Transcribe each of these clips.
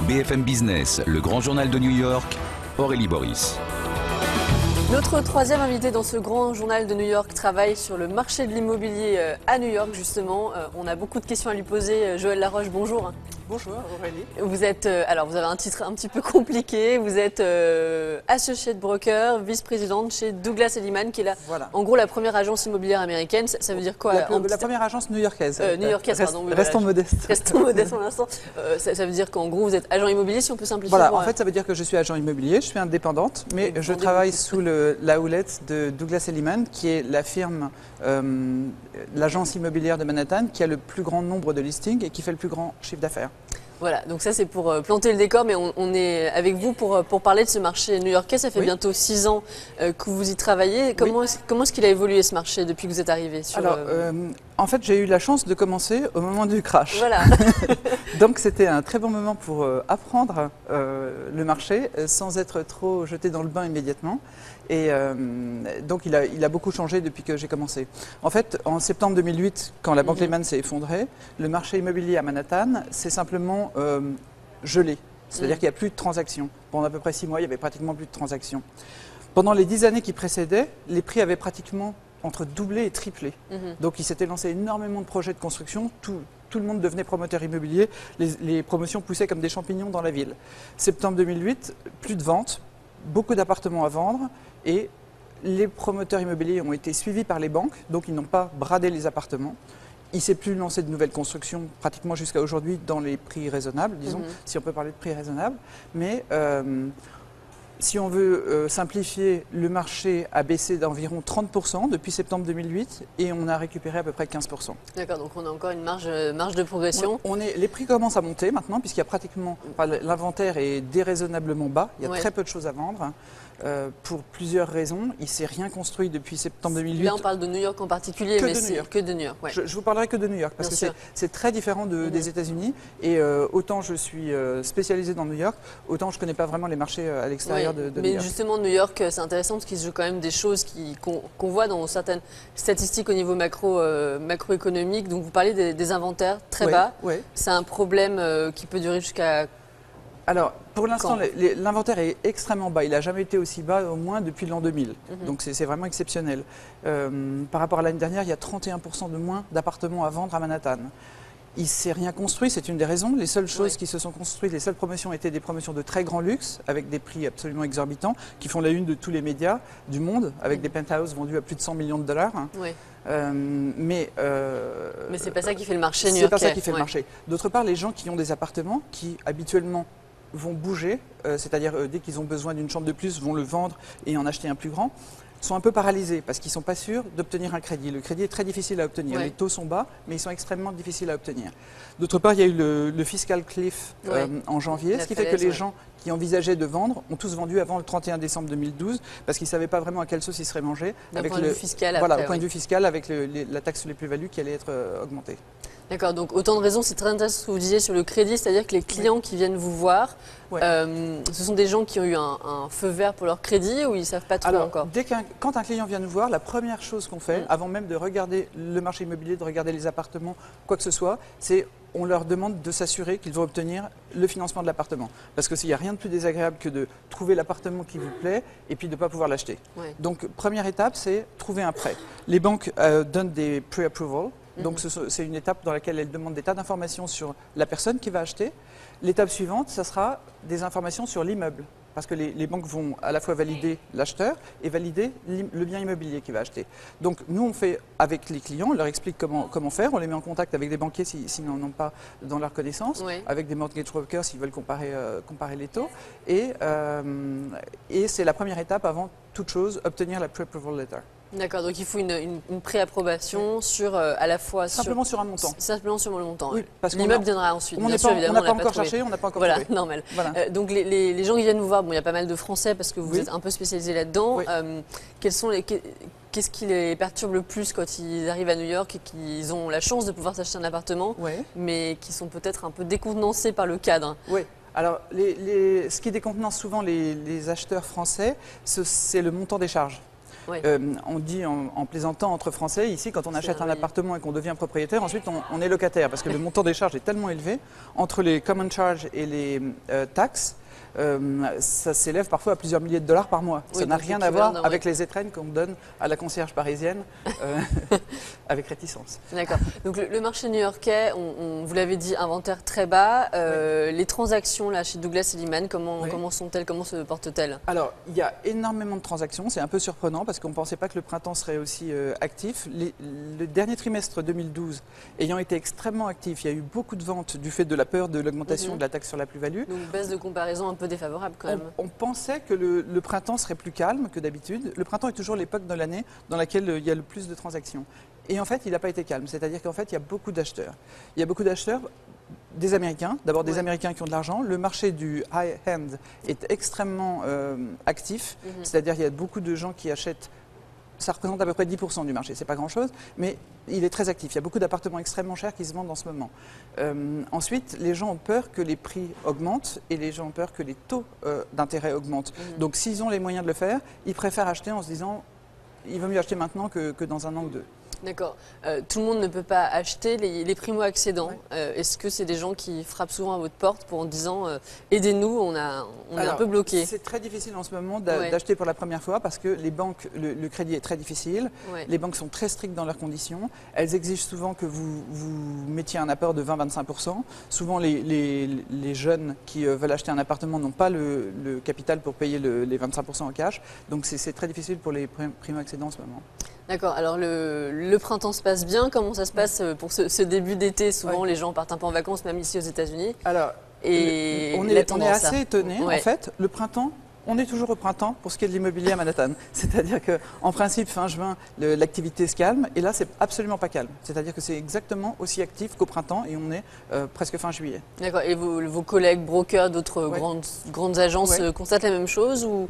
BFM Business, le grand journal de New York, Aurélie Boris. Notre troisième invité dans ce grand journal de New York travaille sur le marché de l'immobilier à New York, justement. On a beaucoup de questions à lui poser. Joël Laroche, bonjour. Bonjour Aurélie. Vous êtes, alors vous avez un titre un petit peu compliqué. Vous êtes associate broker, vice-présidente chez Douglas Elliman, qui est en gros la première agence immobilière américaine. Ça veut dire quoi? La première agence new-yorkaise. New-yorkaise, pardon. Restons modestes. Restons modestes pour l'instant. Ça veut dire qu'en gros vous êtes agent immobilier, si on peut simplifier. Voilà, en fait ça veut dire que je suis agent immobilier, je suis indépendante, mais je travaille sous la houlette de Douglas Elliman, qui est la firme, l'agence immobilière de Manhattan, qui a le plus grand nombre de listings et qui fait le plus grand chiffre d'affaires. Voilà, donc ça c'est pour planter le décor, mais on est avec vous pour parler de ce marché new-yorkais. Ça fait bientôt 6 ans que vous y travaillez. Comment est-ce qu'il a évolué ce marché depuis que vous êtes arrivé sur... Alors, en fait, j'ai eu la chance de commencer au moment du crash. Voilà. Donc c'était un très bon moment pour apprendre le marché sans être trop jeté dans le bain immédiatement. Et donc il a beaucoup changé depuis que j'ai commencé. En fait, en septembre 2008, quand la banque Lehman s'est effondrée, le marché immobilier à Manhattan s'est simplement gelé. C'est-à-dire qu'il n'y a plus de transactions. Pendant à peu près 6 mois, il n'y avait pratiquement plus de transactions. Pendant les 10 années qui précédaient, les prix avaient pratiquement entre doublé et triplé. Donc il s'était lancé énormément de projets de construction. Tout le monde devenait promoteur immobilier. Les promotions poussaient comme des champignons dans la ville. Septembre 2008, plus de ventes, beaucoup d'appartements à vendre. Et les promoteurs immobiliers ont été suivis par les banques, donc ils n'ont pas bradé les appartements. Il ne s'est plus lancé de nouvelles constructions pratiquement jusqu'à aujourd'hui dans les prix raisonnables, disons, si on peut parler de prix raisonnables. Mais si on veut simplifier, le marché a baissé d'environ 30% depuis septembre 2008 et on a récupéré à peu près 15%. D'accord, donc on a encore une marge de progression. Les prix commencent à monter maintenant puisqu'il y a pratiquement, l'inventaire est déraisonnablement bas, il y a très peu de choses à vendre. Pour plusieurs raisons. Il ne s'est rien construit depuis septembre 2008. Là, on parle de New York en particulier, mais c'est que de New York. Ouais. Je vous parlerai que de New York, parce que c'est très différent des États-Unis. Et autant je suis spécialisé dans New York, autant je ne connais pas vraiment les marchés à l'extérieur de New York. Mais justement, New York, c'est intéressant parce qu'il se joue quand même des choses qu'on voit dans certaines statistiques au niveau macroéconomique. Donc, vous parlez des inventaires très bas. C'est un problème qui peut durer jusqu'à... Alors, pour l'instant, l'inventaire est extrêmement bas. Il n'a jamais été aussi bas, au moins depuis l'an 2000. Donc, c'est vraiment exceptionnel. Par rapport à l'année dernière, il y a 31% de moins d'appartements à vendre à Manhattan. Il ne s'est rien construit, c'est une des raisons. Les seules choses qui se sont construites, les seules promotions étaient des promotions de très grand luxe, avec des prix absolument exorbitants, qui font la une de tous les médias du monde, avec des penthouses vendus à plus de 100 millions de dollars. Mais c'est pas ça qui fait le marché new-yorkais. C'est pas ça qui fait le marché. D'autre part, les gens qui ont des appartements, qui habituellement vont bouger, c'est-à-dire dès qu'ils ont besoin d'une chambre de plus, vont le vendre et en acheter un plus grand, sont un peu paralysés parce qu'ils ne sont pas sûrs d'obtenir un crédit. Le crédit est très difficile à obtenir. Les taux sont bas, mais ils sont extrêmement difficiles à obtenir. D'autre part, il y a eu le fiscal cliff en janvier, ce qui fait que les gens qui envisageaient de vendre ont tous vendu avant le 31 décembre 2012 parce qu'ils ne savaient pas vraiment à quelle sauce ils seraient mangés. Au point de vue fiscal, au point de vue fiscal, avec la taxe sur les plus-values qui allait être augmentée. D'accord, donc autant de raisons, c'est très intéressant ce que vous disiez sur le crédit, c'est-à-dire que les clients qui viennent vous voir, ce sont des gens qui ont eu un feu vert pour leur crédit ou ils ne savent pas trop encore? Quand un client vient nous voir, la première chose qu'on fait, avant même de regarder le marché immobilier, de regarder les appartements, quoi que ce soit, c'est on leur demande de s'assurer qu'ils vont obtenir le financement de l'appartement. Parce que s'il n'y a rien de plus désagréable que de trouver l'appartement qui vous plaît et puis de ne pas pouvoir l'acheter. Donc première étape, c'est trouver un prêt. Les banques donnent des pre-approval. Donc c'est une étape dans laquelle elles demandent des tas d'informations sur la personne qui va acheter. L'étape suivante, ça sera des informations sur l'immeuble. Parce que les banques vont à la fois valider l'acheteur et valider le bien immobilier qu'il va acheter. Donc nous, on fait avec les clients, on leur explique comment faire, on les met en contact avec des banquiers s'ils n'en ont pas dans leur connaissance, avec des mortgage brokers s'ils veulent comparer les taux. Et c'est la première étape avant toute chose, obtenir la pre-approval letter. D'accord, donc il faut une préapprobation sur à la fois simplement sur un montant. Simplement sur le montant. Oui, parce l'immeuble viendra ensuite. On n'a pas encore cherché, on n'a pas encore trouvé. Normal. Donc les gens qui viennent vous voir, il y a pas mal de Français parce que vous êtes un peu spécialisé là-dedans. Qu'est-ce qui les perturbe le plus quand ils arrivent à New York et qu'ils ont la chance de pouvoir s'acheter un appartement, mais qui sont peut-être un peu décontenancés par le cadre? Alors, ce qui décontenance souvent les acheteurs français, c'est le montant des charges. Oui. On dit en plaisantant entre Français, ici, quand on achète un appartement et qu'on devient propriétaire, ensuite on est locataire parce que le montant des charges est tellement élevé, entre les common charges et les taxes, ça s'élève parfois à plusieurs milliers de dollars par mois. Oui, ça n'a rien à voir avec les étrennes qu'on donne à la concierge parisienne avec réticence. D'accord. Donc le marché new-yorkais, vous l'avez dit, inventaire très bas. Les transactions là, chez Douglas Elliman, comment sont-elles, comment se portent-elles? Alors, il y a énormément de transactions. C'est un peu surprenant parce qu'on ne pensait pas que le printemps serait aussi actif. Le dernier trimestre 2012 ayant été extrêmement actif, il y a eu beaucoup de ventes du fait de la peur de l'augmentation de la taxe sur la plus-value. Donc baisse de comparaison un peu défavorable quand même. On pensait que le printemps serait plus calme que d'habitude. Le printemps est toujours l'époque de l'année dans laquelle il y a le plus de transactions. Et en fait, il n'a pas été calme. C'est-à-dire qu'en fait, il y a beaucoup d'acheteurs. Il y a beaucoup d'acheteurs, des Américains, d'abord des Américains qui ont de l'argent. Le marché du high-end est extrêmement actif. C'est-à-dire qu'il y a beaucoup de gens qui achètent. Ça représente à peu près 10% du marché, c'est pas grand-chose, mais il est très actif. Il y a beaucoup d'appartements extrêmement chers qui se vendent en ce moment. Ensuite, les gens ont peur que les prix augmentent et les gens ont peur que les taux d'intérêt augmentent. Donc s'ils ont les moyens de le faire, ils préfèrent acheter en se disant il vaut mieux acheter maintenant que dans un an ou deux. D'accord. Tout le monde ne peut pas acheter les primo-accédants. Est-ce que c'est des gens qui frappent souvent à votre porte pour en disant aidez-nous, on est un peu bloqué? C'est très difficile en ce moment d'acheter pour la première fois parce que les banques, le crédit est très difficile. Les banques sont très strictes dans leurs conditions. Elles exigent souvent que vous mettiez un apport de 20-25%. Souvent, les jeunes qui veulent acheter un appartement n'ont pas le capital pour payer les 25% en cash. Donc, c'est très difficile pour les primo-accédants en ce moment. D'accord. Alors, le printemps se passe bien. Comment ça se passe pour ce début d'été? Souvent, les gens partent un peu en vacances, même ici aux États-Unis. Alors, on est assez étonnés. En fait, le printemps, on est toujours au printemps pour ce qui est de l'immobilier à Manhattan. C'est-à-dire qu'en principe, fin juin, l'activité se calme. Et là, c'est absolument pas calme. C'est-à-dire que c'est exactement aussi actif qu'au printemps et on est presque fin juillet. D'accord. Et vos collègues brokers d'autres grandes agences constatent la même chose ou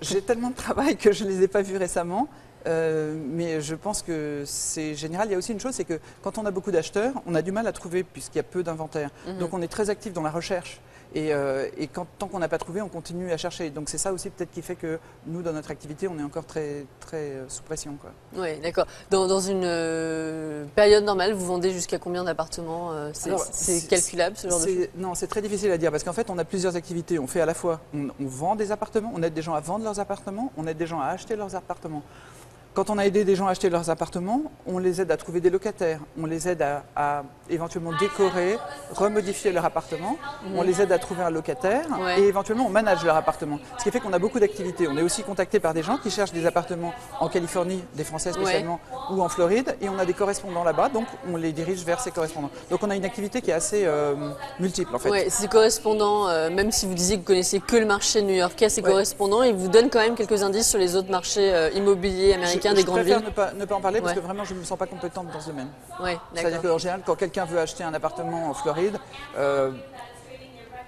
j'ai tellement de travail que je ne les ai pas vus récemment. Mais je pense que c'est général. Il y a aussi une chose, c'est que quand on a beaucoup d'acheteurs, on a du mal à trouver puisqu'il y a peu d'inventaire. Donc on est très actif dans la recherche. Et tant qu'on n'a pas trouvé, on continue à chercher. Donc c'est ça aussi peut-être qui fait que nous, dans notre activité, on est encore très sous pression. Oui, d'accord. Dans une période normale, vous vendez jusqu'à combien d'appartements? C'est calculable ce genre de choses? Non, c'est très difficile à dire parce qu'en fait, on a plusieurs activités. On fait à la fois, on vend des appartements, on aide des gens à vendre leurs appartements, on aide des gens à acheter leurs appartements. Quand on a aidé des gens à acheter leurs appartements, on les aide à trouver des locataires, on les aide à éventuellement décorer, remodifier leur appartement, on les aide à trouver un locataire et éventuellement on manage leur appartement. Ce qui fait qu'on a beaucoup d'activités. On est aussi contacté par des gens qui cherchent des appartements en Californie, des Français spécialement, ou en Floride, et on a des correspondants là-bas, donc on les dirige vers ces correspondants. Donc on a une activité qui est assez multiple en fait. Oui, ces correspondants, même si vous disiez que vous connaissiez que le marché new-yorkais, ces correspondants, ils vous donnent quand même quelques indices sur les autres marchés immobiliers américains. Je préfère ne pas en parler parce que vraiment je ne me sens pas compétente dans ce domaine. C'est-à-dire qu'en général, quand quelqu'un veut acheter un appartement en Floride,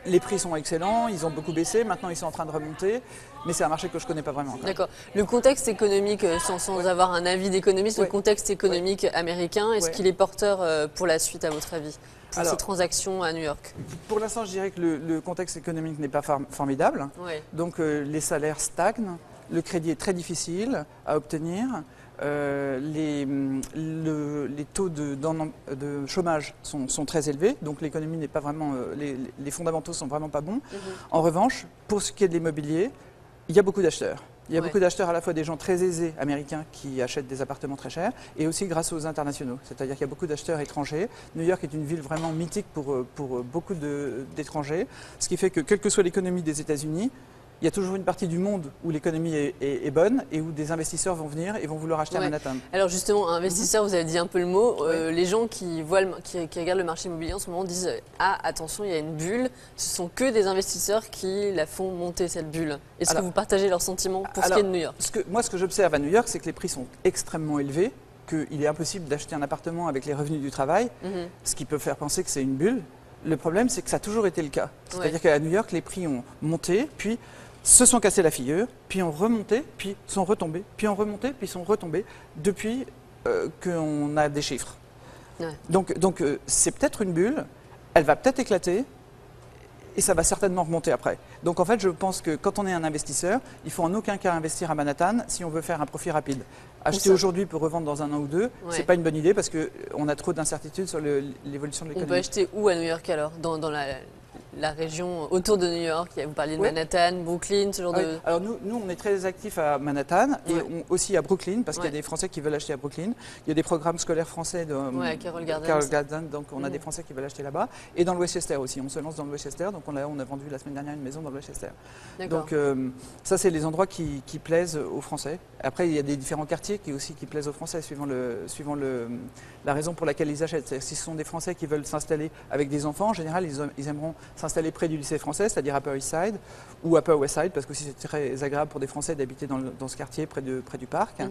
les prix sont excellents, ils ont beaucoup baissé, maintenant ils sont en train de remonter, mais c'est un marché que je ne connais pas vraiment. D'accord. Le contexte économique, sans avoir un avis d'économiste, le contexte économique américain, est-ce qu'il est porteur pour la suite à votre avis, pour ces transactions à New York? Pour l'instant, je dirais que le contexte économique n'est pas formidable, donc les salaires stagnent. Le crédit est très difficile à obtenir. Les taux de chômage sont très élevés, donc l'économie n'est pas vraiment, les fondamentaux sont vraiment pas bons. En revanche, pour ce qui est de l'immobilier, il y a beaucoup d'acheteurs. Il y a beaucoup d'acheteurs, à la fois des gens très aisés américains qui achètent des appartements très chers et aussi grâce aux internationaux. C'est-à-dire qu'il y a beaucoup d'acheteurs étrangers. New York est une ville vraiment mythique pour beaucoup d'étrangers, ce qui fait que quelle que soit l'économie des États-Unis, il y a toujours une partie du monde où l'économie est bonne et où des investisseurs vont venir et vont vouloir acheter à Manhattan. Alors justement, investisseurs, vous avez dit un peu le mot. Les gens qui regardent le marché immobilier en ce moment disent « Ah, attention, il y a une bulle ». Ce sont que des investisseurs qui la font monter, cette bulle. Est-ce que vous partagez leurs sentiments pour ce qui est de New York? Moi, ce que j'observe à New York, c'est que les prix sont extrêmement élevés, qu'il est impossible d'acheter un appartement avec les revenus du travail, ce qui peut faire penser que c'est une bulle. Le problème, c'est que ça a toujours été le cas. C'est-à-dire qu'à New York, les prix ont monté, puis se sont cassés la figure, puis ont remonté, puis sont retombés, puis ont remonté, puis sont retombés, depuis qu'on a des chiffres. Donc c'est peut-être une bulle, elle va peut-être éclater, et ça va certainement remonter après. Donc en fait, je pense que quand on est un investisseur, il faut en aucun cas investir à Manhattan si on veut faire un profit rapide. Acheter aujourd'hui pour revendre dans un an ou deux, c'est pas une bonne idée parce qu'on a trop d'incertitudes sur l'évolution de l'économie. On peut acheter où à New York alors, dans la région autour de New York? Vous parliez de Manhattan, Brooklyn, ce genre de... Alors nous, on est très actifs à Manhattan et aussi à Brooklyn parce qu'il y a des Français qui veulent acheter à Brooklyn. Il y a des programmes scolaires français de Carroll Gardens, donc on a des Français qui veulent acheter là-bas. Et dans le Westchester aussi, on se lance dans le Westchester, donc on a vendu la semaine dernière une maison dans le Westchester. Donc ça, c'est les endroits qui plaisent aux Français. Après, il y a des différents quartiers qui plaisent aux Français suivant la raison pour laquelle ils achètent. Si ce sont des Français qui veulent s'installer avec des enfants, en général, ils aimeront s'installer près du lycée français, c'est-à-dire Upper East Side ou Upper West Side, parce que c'est très agréable pour des Français d'habiter dans ce quartier près du parc.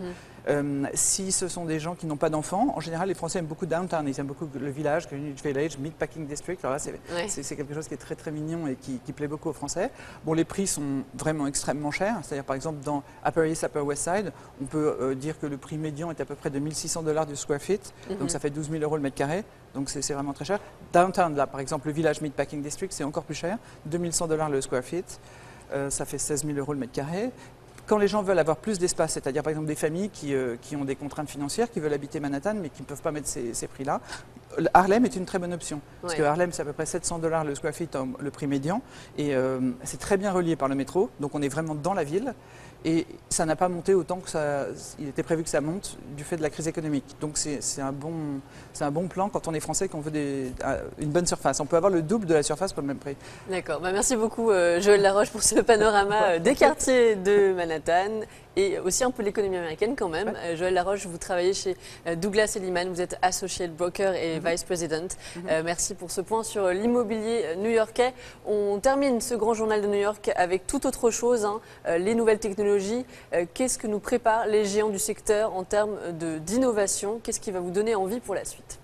Si ce sont des gens qui n'ont pas d'enfants, en général, les Français aiment beaucoup downtown, ils aiment beaucoup le village, Greenwich Village, Meatpacking District. Alors là, c'est quelque chose qui est très très mignon et qui plaît beaucoup aux Français. Bon, les prix sont vraiment extrêmement chers, c'est-à-dire par exemple dans Upper East, Upper West Side, on peut dire que le prix médian est à peu près de $1 600 du square feet, donc ça fait 12 000 € le mètre carré. Donc c'est vraiment très cher. Downtown, là, par exemple, le village Meatpacking District, c'est encore plus cher, $2100 le square feet, ça fait 16 000 € le mètre carré. Quand les gens veulent avoir plus d'espace, c'est-à-dire par exemple des familles qui ont des contraintes financières, qui veulent habiter Manhattan mais qui ne peuvent pas mettre ces prix-là, Harlem est une très bonne option. Parce que Harlem, c'est à peu près $700 le square feet, le prix médian. Et c'est très bien relié par le métro, donc on est vraiment dans la ville. Et ça n'a pas monté autant que il était prévu que ça monte du fait de la crise économique. Donc c'est un bon plan quand on est français, qu'on veut une bonne surface. On peut avoir le double de la surface pour le même prix. D'accord. Merci beaucoup Joël Laroche pour ce panorama des quartiers de Manhattan et aussi un peu l'économie américaine quand même. Joël Laroche, vous travaillez chez Douglas & Liman, vous êtes associate broker et vice president. Merci pour ce point sur l'immobilier new-yorkais. On termine ce grand journal de New York avec tout autre chose, les nouvelles technologies. Qu'est-ce que nous préparent les géants du secteur en termes d'innovation? Qu'est-ce qui va vous donner envie pour la suite?